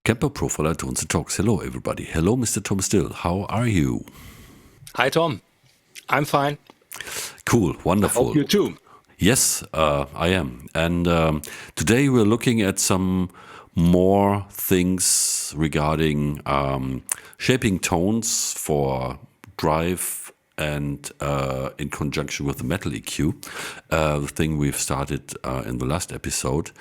Kemper Profiler Tones and Talks. Hello, everybody. Hello, Mr. Tom Still. How are you? Hi, Tom. I'm fine. Cool. Wonderful. I hope you too. Yes, I am. And today we're looking at some more things regarding shaping tones for drive and in conjunction with the metal EQ, the thing we've started in the last episode.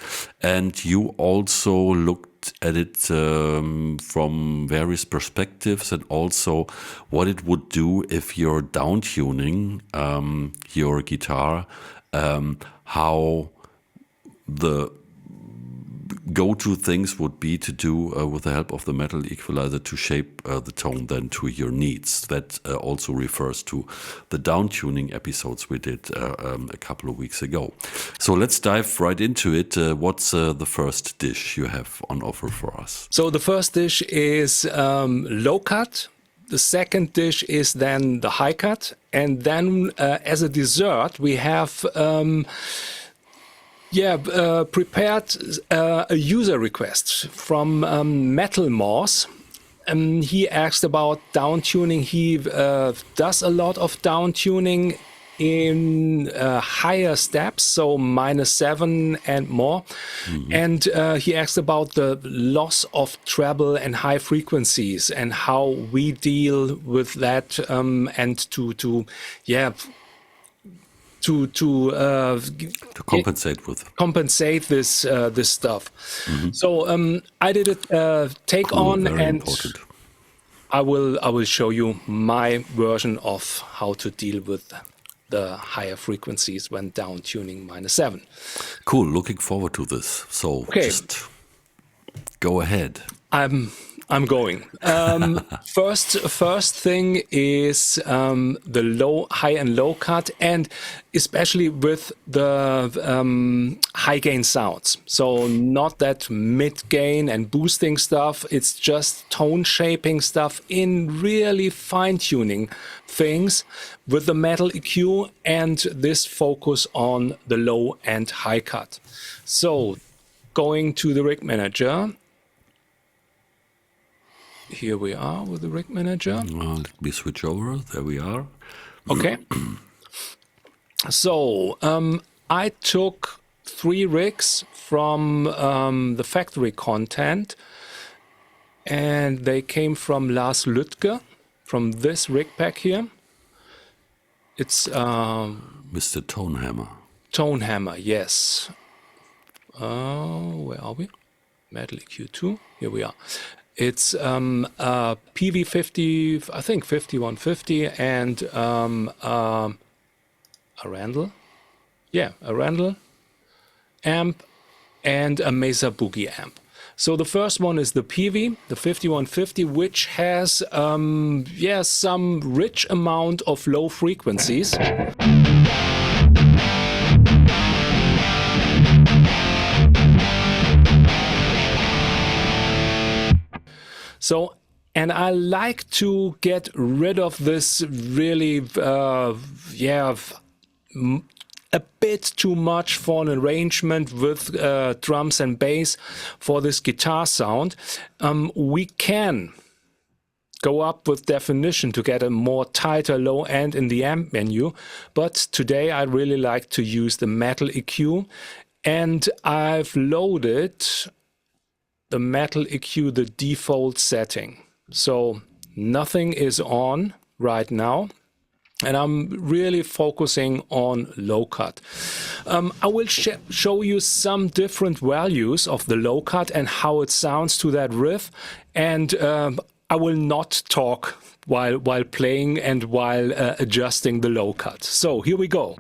And you also looked at it from various perspectives, and also what it would do if you're downtuning your guitar, how the go-to things would be to do with the help of the metal equalizer to shape the tone then to your needs. That also refers to the downtuning episodes we did a couple of weeks ago. So let's dive right into it. What's the first dish you have on offer for us? So the first dish is low cut. The second dish is then the high cut. And then as a dessert, we have prepared a user request from Metal Moss. He asked about downtuning. He does a lot of downtuning in higher steps, so -7 and more. Mm-hmm. And he asked about the loss of treble and high frequencies and how we deal with that, and to compensate this stuff. Mm-hmm. So I did it take cool, on, very and important. I will show you my version of how to deal with the higher frequencies when down tuning -7. Cool, looking forward to this. So just go ahead. I'm going. First thing is the high and low cut, and especially with the high gain sounds. So not that mid gain and boosting stuff. It's just tone shaping stuff in really fine tuning things with the metal EQ and this focus on the low and high cut. So going to the rig manager. Here we are with the rig manager. Let me switch over. There we are. Okay. So I took 3 rigs from the factory content, and they came from Lars Lütke, from this rig pack here. It's Mr. Tonehammer. Tonehammer, yes. Where are we? Metal EQ2. Here we are. It's PV50, I think 5150, and a Randall. Yeah, a Randall amp and a Mesa Boogie amp. So the first one is the PV, the 5150, which has some rich amount of low frequencies. So, and I like to get rid of this really, a bit too much for an arrangement with drums and bass for this guitar sound. We can go up with definition to get a more tighter low end in the amp menu, but today I really like to use the metal EQ, and I've loaded the metal EQ, the default setting. So nothing is on right now, and I'm really focusing on low cut. I will show you some different values of the low cut and how it sounds to that riff, and I will not talk while playing and while adjusting the low cut. So here we go.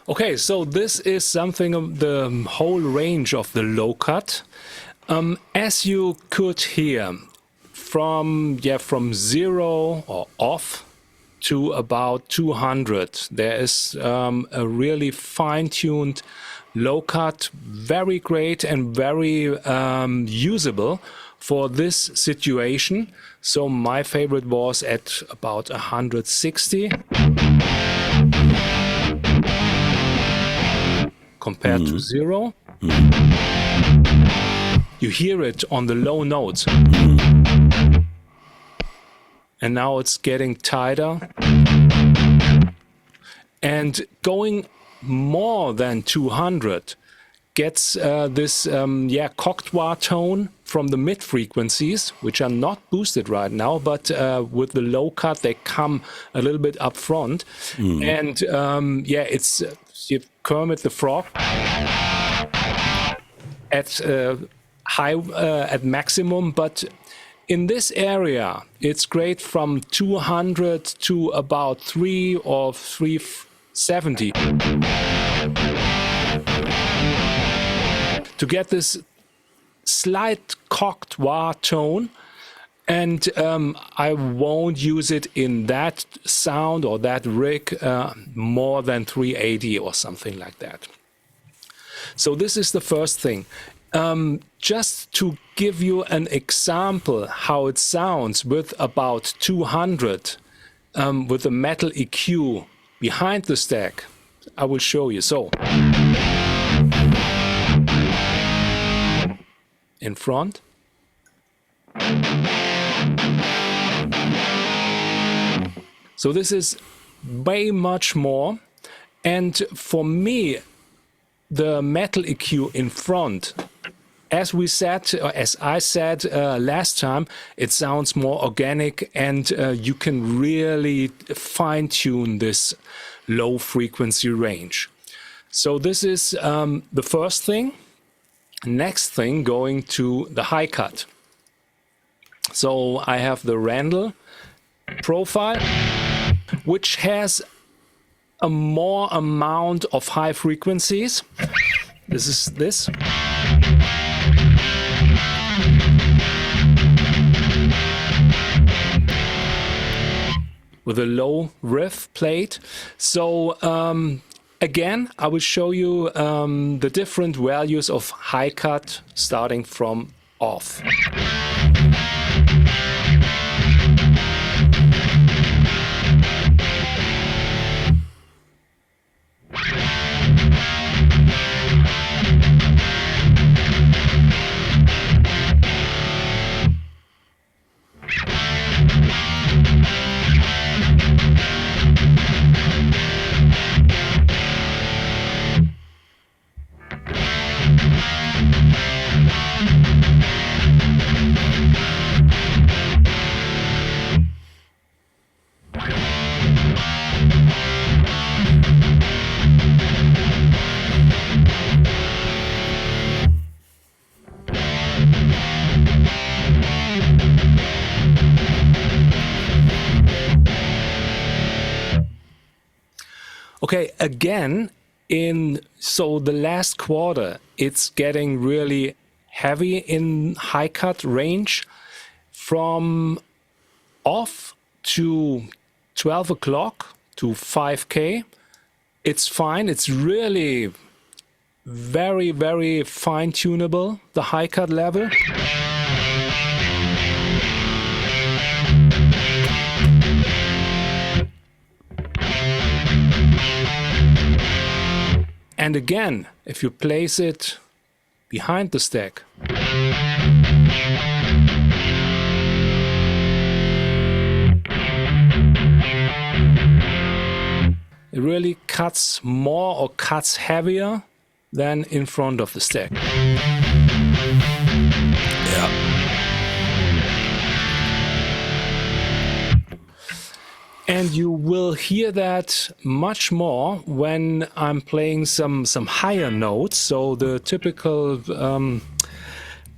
Okay, so this is something of the whole range of the low cut. As you could hear, from 0 or off to about 200, there is a really fine-tuned low cut, very great and very usable for this situation. So my favorite was at about 160 compared to 0. You hear it on the low notes. And now it's getting tighter. And going more than 200 gets this coctoire tone from the mid frequencies, which are not boosted right now, but with the low cut they come a little bit up front. And it's Kermit the Frog at at maximum, but in this area it's great from 200 to about 3 or 370 to get this slight coctoire tone. And I won't use it in that sound or that rig more than 380 or something like that. So this is the first thing. Just to give you an example how it sounds with about 200 with the metal EQ behind the stack, I will show you. So in front. So this is way much more, and for me the metal EQ in front, as we said, or as I said last time, it sounds more organic, and you can really fine-tune this low frequency range. So this is the first thing. Next thing, going to the high cut. So I have the Randall profile, which has a more amount of high frequencies. This is this. With a low riff plate. So again, I will show you the different values of high cut starting from off. Okay, again, so the last quarter, it's getting really heavy in high cut range. From off to 12 o'clock to 5K, it's fine. It's really very, very fine tunable, the high cut level. And again, if you place it behind the stack, it really cuts more or cuts heavier than in front of the stack. Yeah. And you will hear that much more when I'm playing some higher notes. So the typical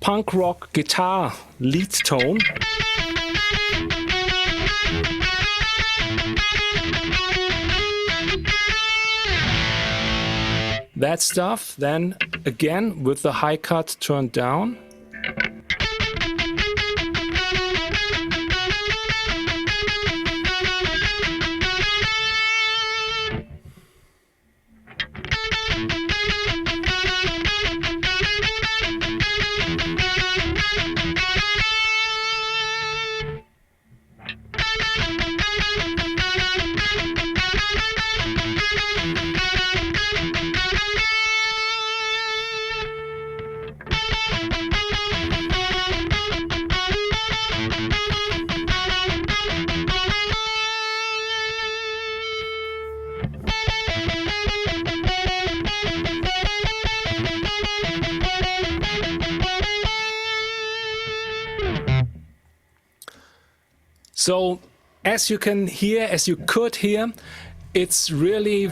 punk rock guitar lead tone. that stuff. Then again, with the high cut turned down. So as you can hear, as you could hear, it's really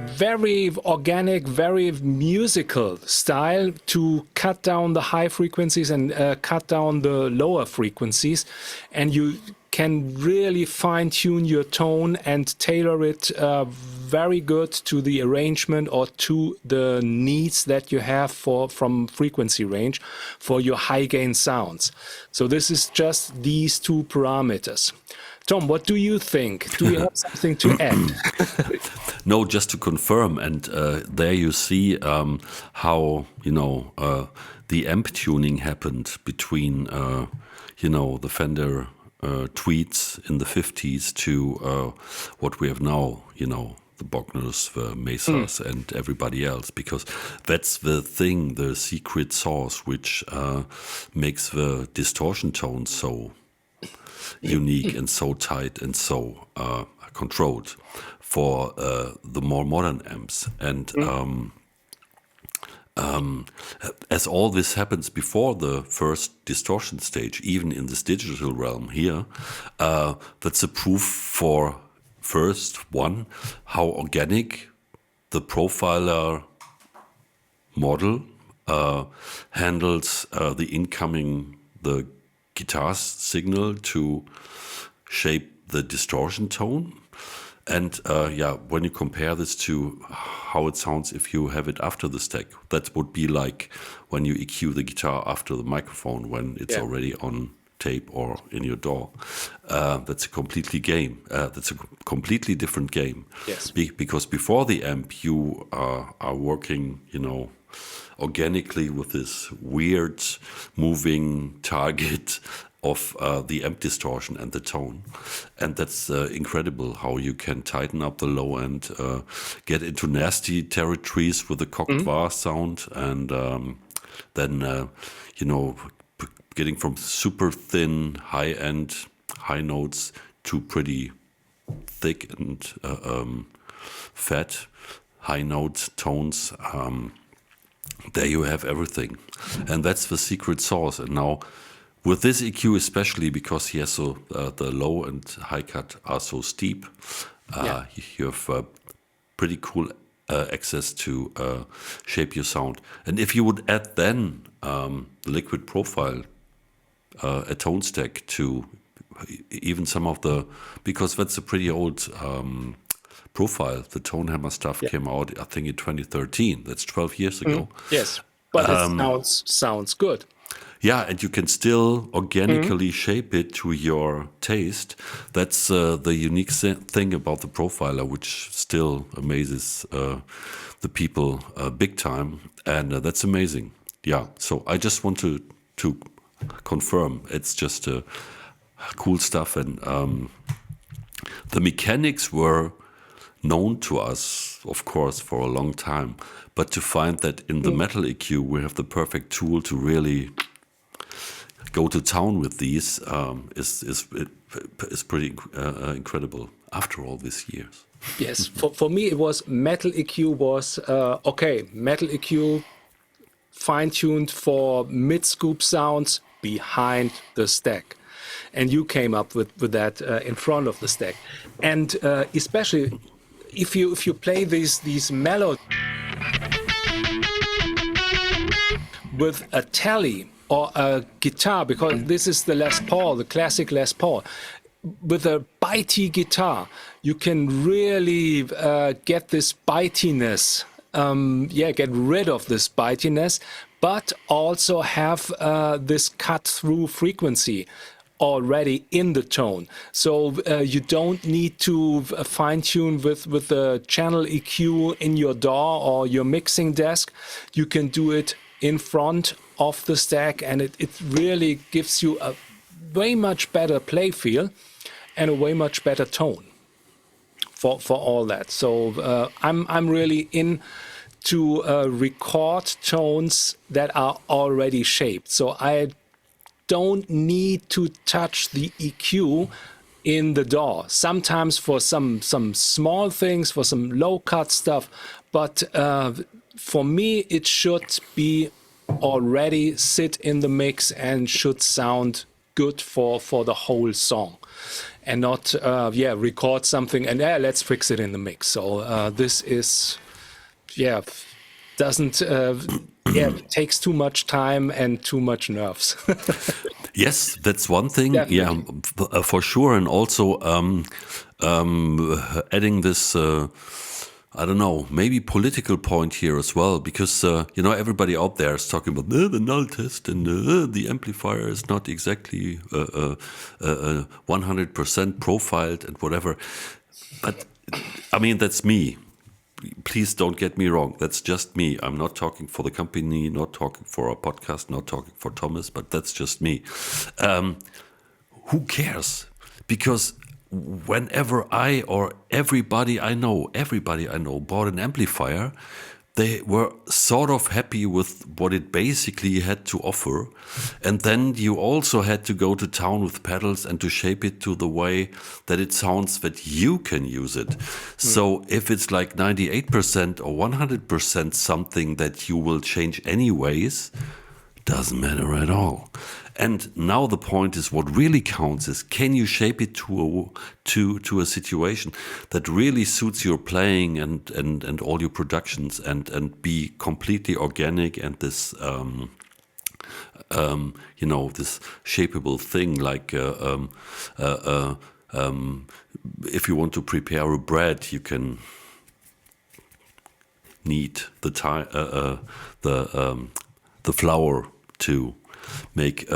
very organic, very musical style to cut down the high frequencies and cut down the lower frequencies. And you can really fine-tune your tone and tailor it very good to the arrangement or to the needs that you have from frequency range for your high-gain sounds. So this is just these two parameters. Tom, what do you think? Do you have something to add? No, just to confirm, and there you see how, the amp tuning happened between, the Fender tweets in the 50s to what we have now, the Bogners, the Mesas, and everybody else, because that's the thing, the secret sauce, which makes the distortion tone so unique and so tight and so controlled for the more modern amps. And as all this happens before the first distortion stage, even in this digital realm here, that's a proof for, first one, how organic the profiler model handles the incoming, the guitar signal to shape the distortion tone. And when you compare this to how it sounds if you have it after the stack, that would be like when you EQ the guitar after the microphone when it's already on tape or in your DAW. That's a completely different game. Yes. Because before the amp, you are working, organically with this weird moving target of the amp distortion and the tone. And that's incredible how you can tighten up the low end, get into nasty territories with the cocked vase sound, and then, getting from super thin, high end, high notes to pretty thick and fat, high note tones. There you have everything. And that's the secret sauce. And now, with this EQ especially, because he has the low and high cut are so steep, you have pretty cool access to shape your sound. And if you would add then liquid profile, a tone stack to even some of the, because that's a pretty old profile. The Tone Hammer stuff came out, I think, in 2013. That's 12 years ago. Yes, but it sounds good. Yeah, and you can still organically shape it to your taste. That's the unique thing about the Profiler, which still amazes the people big time. And that's amazing. Yeah, so I just want to confirm it's just cool stuff. And the mechanics were known to us, of course, for a long time. But to find that in the metal EQ, we have the perfect tool to really go to town with these is pretty incredible after all these years. Yes, for me it was metal EQ was metal EQ fine-tuned for mid-scoop sounds behind the stack. And you came up with that in front of the stack. And especially if you play these mellow with a tele or a guitar, because this is the Les Paul, the classic Les Paul, with a bitey guitar, you can really get this bitiness get rid of this bitiness, but also have this cut-through frequency already in the tone. So you don't need to fine-tune with the channel EQ in your DAW or your mixing desk. You can do it in front of the stack, and it really gives you a way much better play feel and a way much better tone for all that. So I'm really into record tones that are already shaped. So I don't need to touch the EQ in the DAW. Sometimes for some small things, for some low cut stuff, but for me it should be already sit in the mix and should sound good for the whole song, and not record something and let's fix it in the mix. So this is doesn't takes too much time and too much nerves. Yes, that's one thing. Definitely. Yeah, for sure. And also adding this, I don't know, maybe political point here as well, because everybody out there is talking about the null test and the amplifier is not exactly 100% profiled and whatever. But I mean, that's me. Please don't get me wrong. That's just me. I'm not talking for the company, not talking for a podcast, not talking for Thomas, but that's just me. Who cares? Because whenever I or everybody I know bought an amplifier, they were sort of happy with what it basically had to offer. And then you also had to go to town with pedals and to shape it to the way that it sounds that you can use it. So if it's like 98% or 100% something that you will change anyways, doesn't matter at all. And now the point is, what really counts is, can you shape it to a situation that really suits your playing and all your productions and be completely organic, and this this shapeable thing, like if you want to prepare a bread, you can knead the flour to make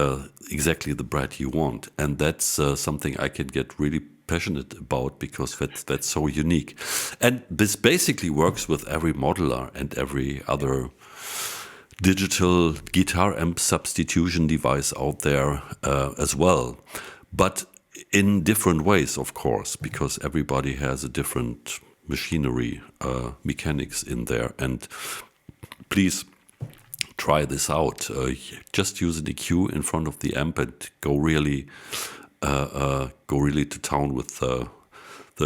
exactly the bread you want. And that's something I can get really passionate about, because that's so unique. And this basically works with every modeler and every other digital guitar amp substitution device out there as well. But in different ways, of course, because everybody has a different machinery, mechanics in there. And please try this out. Just use an EQ in front of the amp and go really to town with the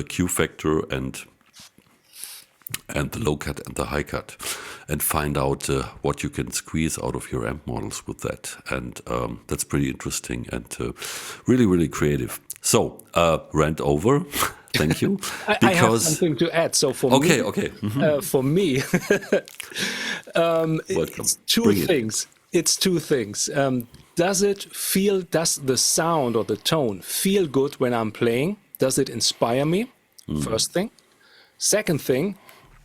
Q factor and the low cut and the high cut, and find out what you can squeeze out of your amp models with that. And that's pretty interesting and really, really creative. So rant over. Thank you. I have something to add. So for me, for me, it's two things. It's two things. Does the sound or the tone feel good when I'm playing? Does it inspire me? First thing. Second thing,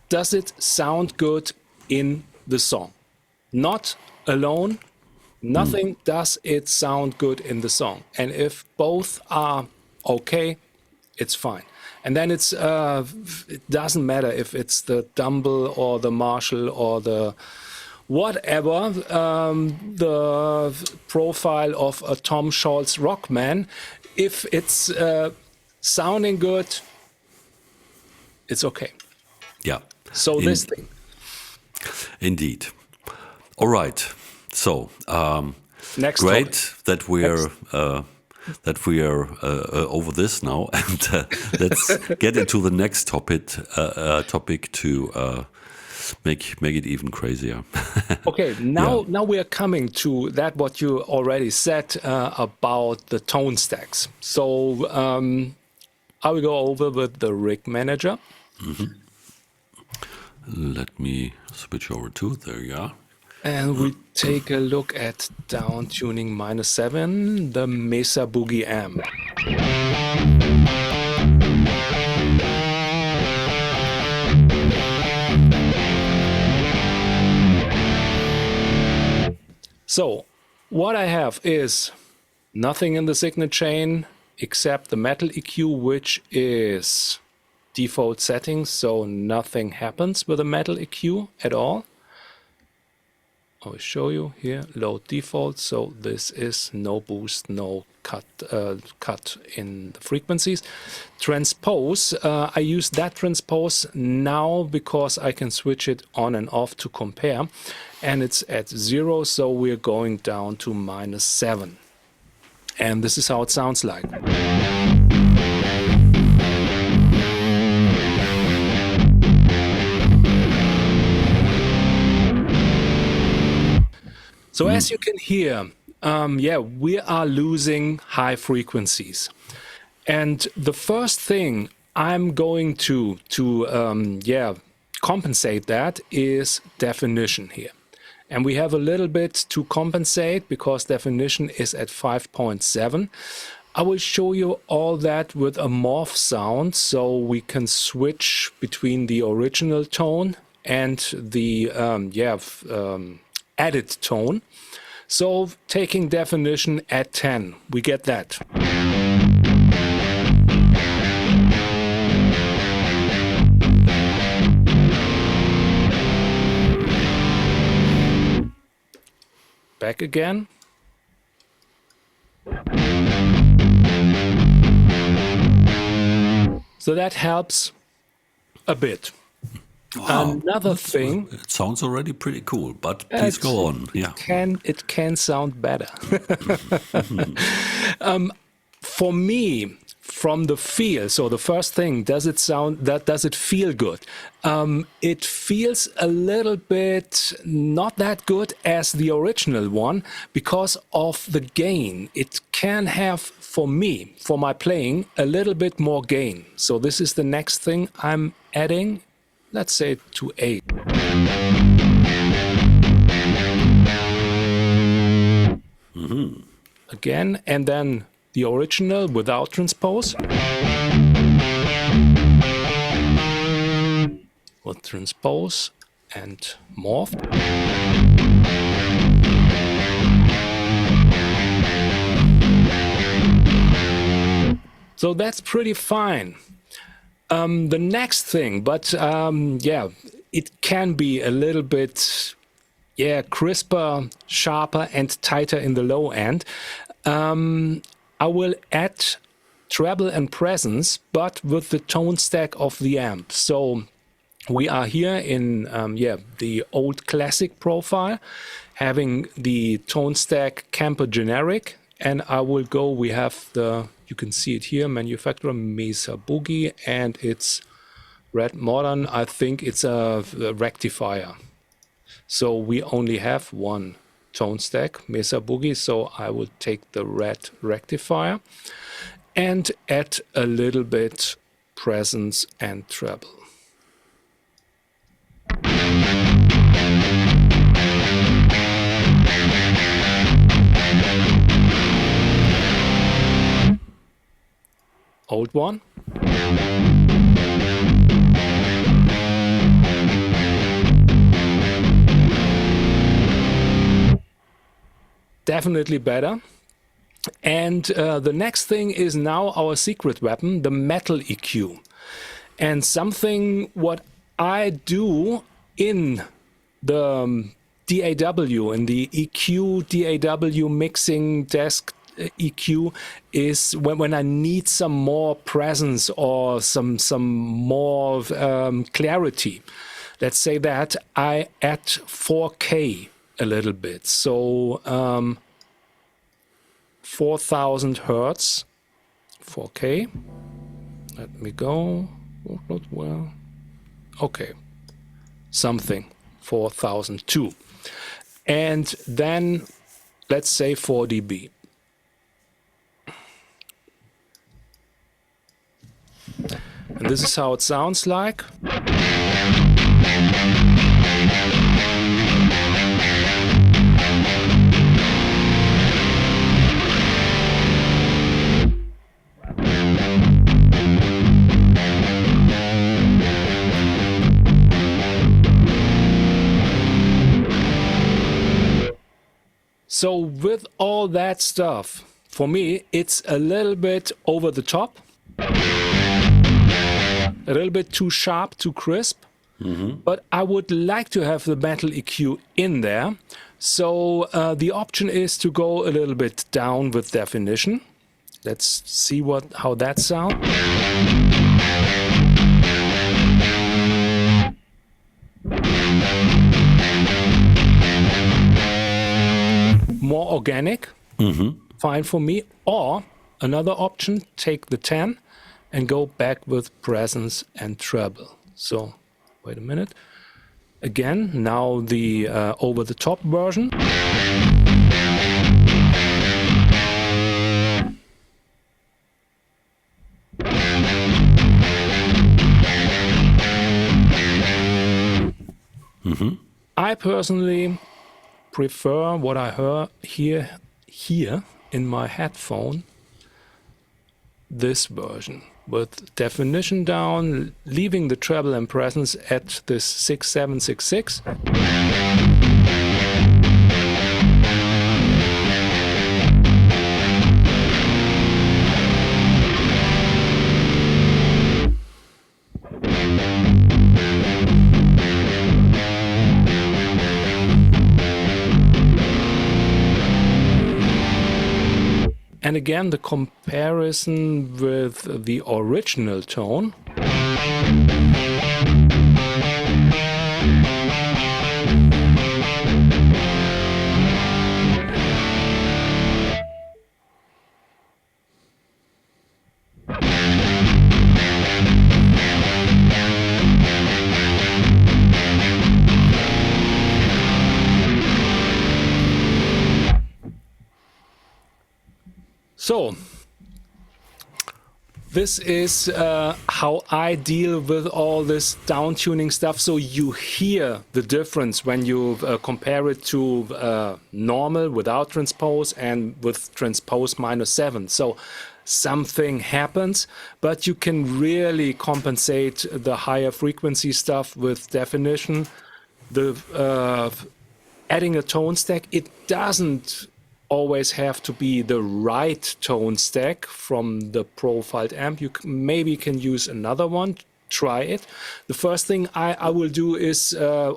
does it sound good in the song? Not alone. Nothing does it sound good in the song. And if both are okay, it's fine. And then it doesn't matter if it's the Dumble or the Marshall or the whatever, the profile of a Tom Scholz Rockman. If it's sounding good, it's okay. Yeah. So this thing. Indeed. All right. So Next great topic. that we are over this now, and let's get into the next topic to make it even crazier. Okay, now we are coming to that what you already said about the tone stacks. So I will go over with the rig manager. Let me switch over to there. Yeah. And we take a look at Downtuning -7, the Mesa Boogie amp. So what I have is nothing in the signal chain except the metal EQ, which is default settings, so nothing happens with the metal EQ at all. I'll show you here, load default, so this is no boost, no cut in the frequencies. Transpose, I use that transpose now because I can switch it on and off to compare, and it's at 0, so we're going down to -7. And this is how it sounds like. So as you can hear, we are losing high frequencies. And the first thing I'm going to compensate that is definition here. And we have a little bit to compensate because definition is at 5.7. I will show you all that with a morph sound, so we can switch between the original tone and the added tone. So taking definition at 10, we get that. Back again. So that helps a bit. Wow. Another thing. It sounds already pretty cool, but please go on. Yeah. It can sound better. For me, from the feel, so the first thing, does it feel good? It feels a little bit not that good as the original one because of the gain. It can have, for me, for my playing, a little bit more gain. So this is the next thing I'm adding. Let's say to 8. Again, and then the original without transpose. With transpose and morph. So that's pretty fine. The next thing, but it can be a little bit, crisper, sharper, and tighter in the low end. I will add treble and presence, but with the tone stack of the amp. So we are here in the old classic profile, having the tone stack KEMPER generic, and I will go. We have the, you can see it here, manufacturer Mesa Boogie, and it's Red Modern. I think it's a rectifier. So we only have one tone stack, Mesa Boogie, so I will take the red rectifier and add a little bit presence and treble. Old one. Definitely better. And the next thing is now our secret weapon, the metal EQ. And something what I do in the DAW, in the EQ DAW mixing desk EQ, is when I need some more presence or some more clarity. Let's say that I add 4K a little bit. So 4000 Hertz, 4K. Let me go. Not well. Okay. Something 4002. And then let's say 4 dB. And this is how it sounds like. So with all that stuff, for me, it's a little bit over the top, a little bit too sharp, too crisp. But I would like to have the metal EQ in there. So the option is to go a little bit down with definition. Let's see how that sounds. More organic, fine for me. Or another option, take the 10 and go back with presence and treble. So wait a minute. Again, now the over-the-top version. I personally prefer what I hear here in my headphone, this version, with definition down, leaving the treble and presence at this 6766. And again, the comparison with the original tone. So, this is how I deal with all this downtuning stuff. So you hear the difference when you compare it to normal without transpose and with transpose -7. So something happens, but you can really compensate the higher frequency stuff with definition. The adding a tone stack, it doesn't always have to be the right tone stack from the profiled amp. You maybe can use another one. Try it. The first thing I will do is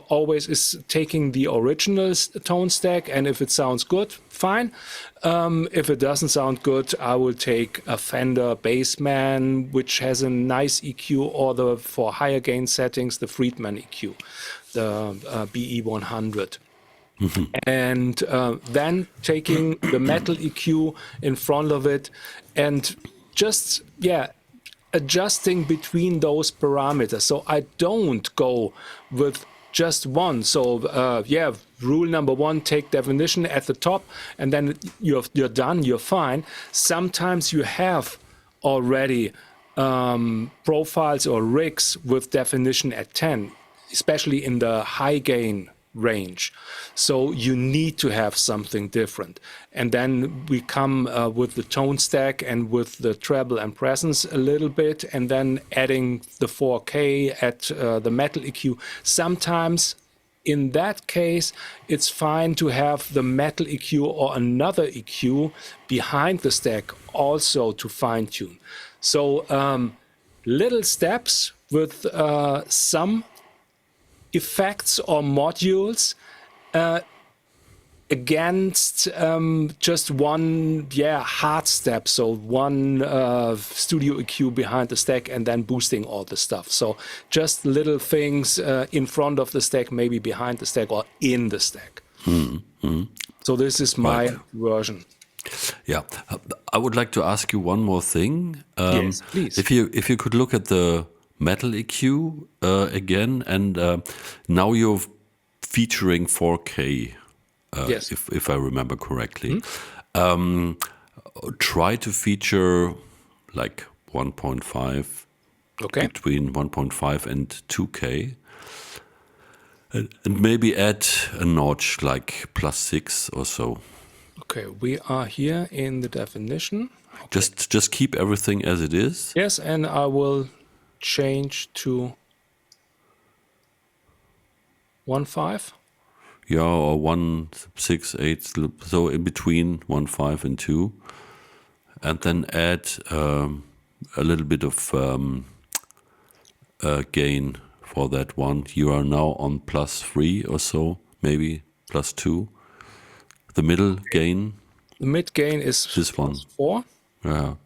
always taking the original tone stack, and if it sounds good, fine. If it doesn't sound good, I will take a Fender Bassman, which has a nice EQ, or for higher gain settings, the Friedman EQ, the BE100. And then taking the metal EQ in front of it and just, adjusting between those parameters. So I don't go with just one. So, rule number one, take definition at the top, and then you're done, you're fine. Sometimes you have already profiles or rigs with definition at 10, especially in the high gain range. So you need to have something different. And then we come with the tone stack and with the treble and presence a little bit, and then adding the 4K at the metal EQ. Sometimes in that case, it's fine to have the metal EQ or another EQ behind the stack also to fine tune. So little steps with some effects or modules against just one hard step. So one studio EQ behind the stack and then boosting all the stuff. So just little things in front of the stack, maybe behind the stack or in the stack. So this is my version. Yeah, I would like to ask you one more thing. Yes, please. If you could look at the metal EQ again, and now you're featuring 4K, yes. if I remember correctly. Try to feature like 1.5, okay, between 1.5 and 2K, and maybe add a notch like +6 or so. Okay, we are here in the definition. Okay. Just keep everything as it is. Yes, and I will change to 1.5. Yeah, or 1, 6, 8, so in between 1, 5, and 2. And then add a little bit of gain for that one. You are now on +3 or so, maybe +2. The middle gain, The mid gain is this one. +4.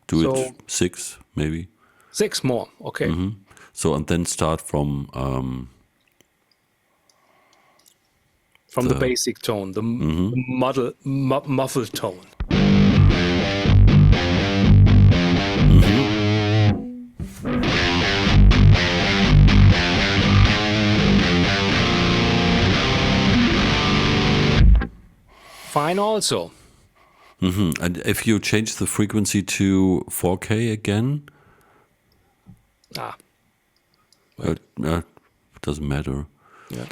Do So- it 6, maybe. 6 more. Okay. So, and then start from From the basic tone, the muffled tone. Fine also. and if you change the frequency to 4K again, doesn't matter Yeah.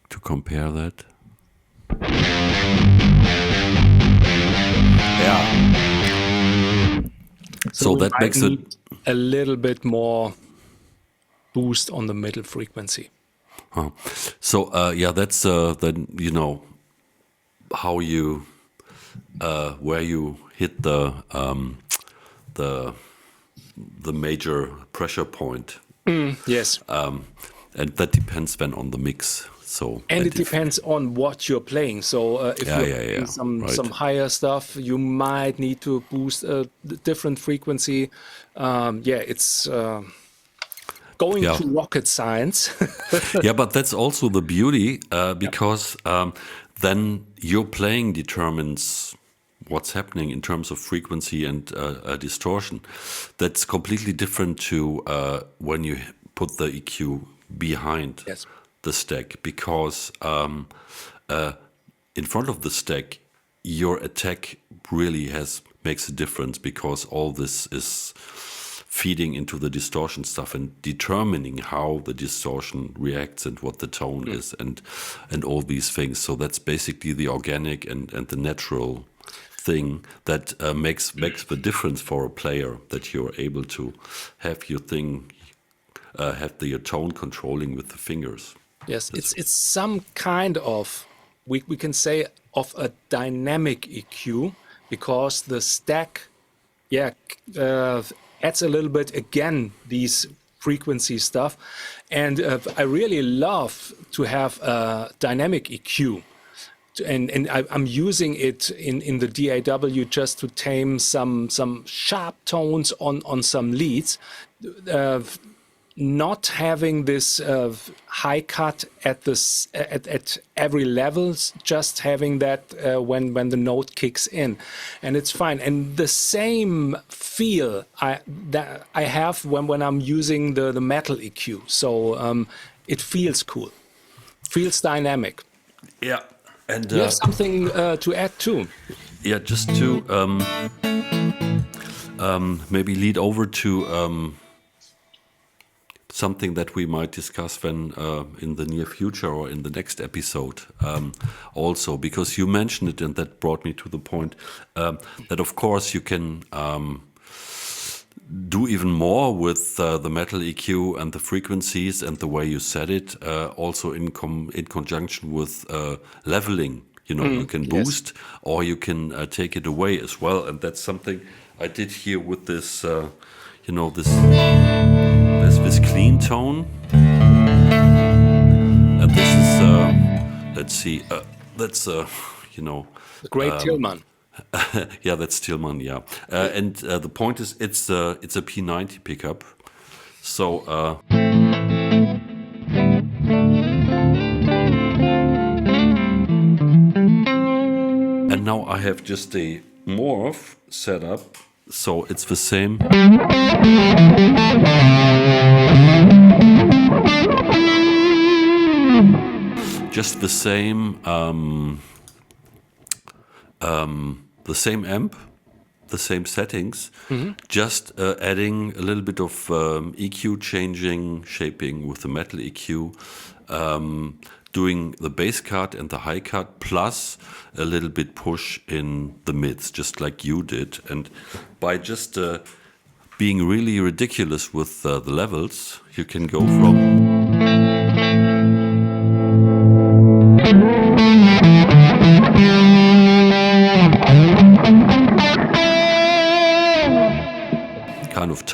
to compare that. Yeah. So we that might makes it. need a little bit more boost on the middle frequency. So yeah, that's then how you where you hit the major pressure point, Yes. and that depends then on the mix. So And it depends on what you're playing. So if Yeah, you're yeah, playing yeah. Right. some higher stuff, you might need to boost a different frequency. It's going Yeah. to rocket science. Yeah, but that's also the beauty because then your playing determines what's happening in terms of frequency and distortion. That's completely different to when you put the EQ behind Yes. the stack, because in front of the stack, your attack really makes a difference, because all this is feeding into the distortion stuff and determining how the distortion reacts and what the tone is and all these things. So that's basically the organic and the natural thing that makes the difference for a player, that you're able to have your thing, have your tone controlling with the fingers. Yes, it's some kind of, we can say, of a dynamic EQ, because the stack, adds a little bit again these frequency stuff, and I really love to have a dynamic EQ, and I'm using it in the DAW just to tame some sharp tones on some leads. Not having this high cut at every level, just having that when the note kicks in, and it's fine. And the same feel that I have when I'm using the metal EQ. So it feels cool, feels dynamic. Yeah, and You have something to add too? yeah, just to maybe lead over to something that we might discuss when in the near future or in the next episode also, because you mentioned it, and that brought me to the point that of course you can do even more with the metal EQ and the frequencies and the way you set it, also in conjunction with leveling. You can boost, or you can take it away as well, and that's something I did here with this, this clean tone, and this is let's see, that's The great Tillman. yeah, that's Tillman, yeah. And the point is, it's a P90 pickup. So and now I have just a morph set up, so it's the same. Just the same amp, the same settings, just adding a little bit of EQ changing, shaping with the metal EQ, doing the bass cut and the high cut, plus a little bit push in the mids, just like you did. And by just being really ridiculous with the levels, you can go from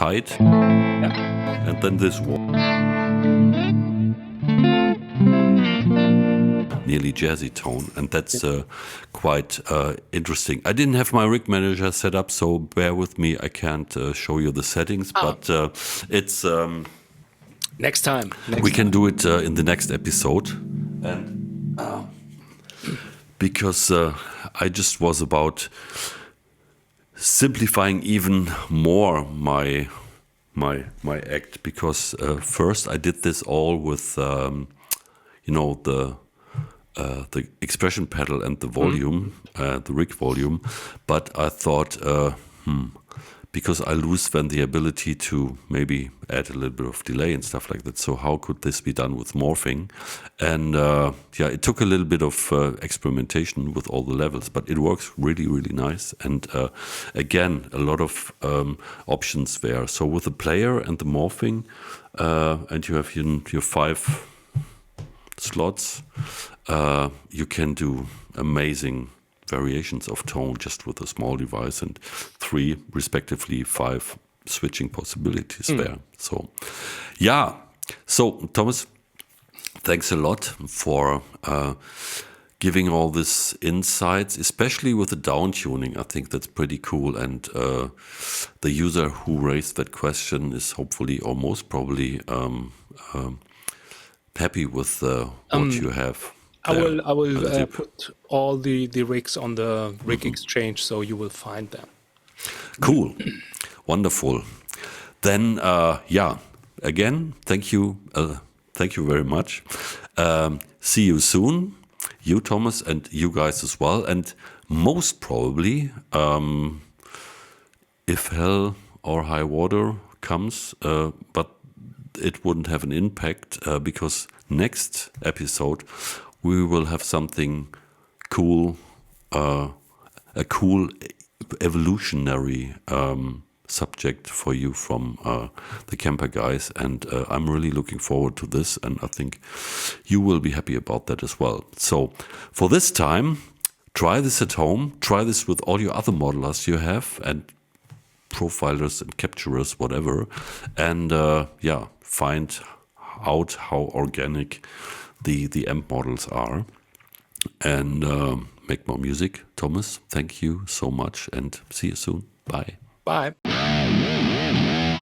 tight, and then this one. Nearly jazzy tone, and that's quite interesting. I didn't have my rig manager set up, so bear with me. I can't show you the settings, but it's next time. We can do it in the next episode, and because I just was about simplifying even more my act, because first I did this all with the expression pedal and the volume, the rig volume, but I thought, because I lose then the ability to maybe add a little bit of delay and stuff like that. So how could this be done with morphing? And it took a little bit of experimentation with all the levels, but it works really, really nice. And again, a lot of options there. So with the player and the morphing, and you have your 5 slots, you can do amazing variations of tone just with a small device, and 3, respectively 5 switching possibilities there. So, so Thomas, thanks a lot for giving all this insights, especially with the down tuning. I think that's pretty cool, and the user who raised that question is hopefully, or most probably, happy with what you have. I will put all the rigs on the rig exchange, so you will find them. Cool. Wonderful. Then, again, thank you very much. See you soon, you, Thomas, and you guys as well. And most probably, if hell or high water comes, but it wouldn't have an impact, because next episode we will have something cool, a cool evolutionary subject for you from the Kemper guys, and I'm really looking forward to this, and I think you will be happy about that as well. So for this time, try this at home, try this with all your other modelers you have, and profilers and capturers, whatever, and find out how organic the amp models are, and make more music. Thomas, thank you so much, and see you soon. Bye. Bye.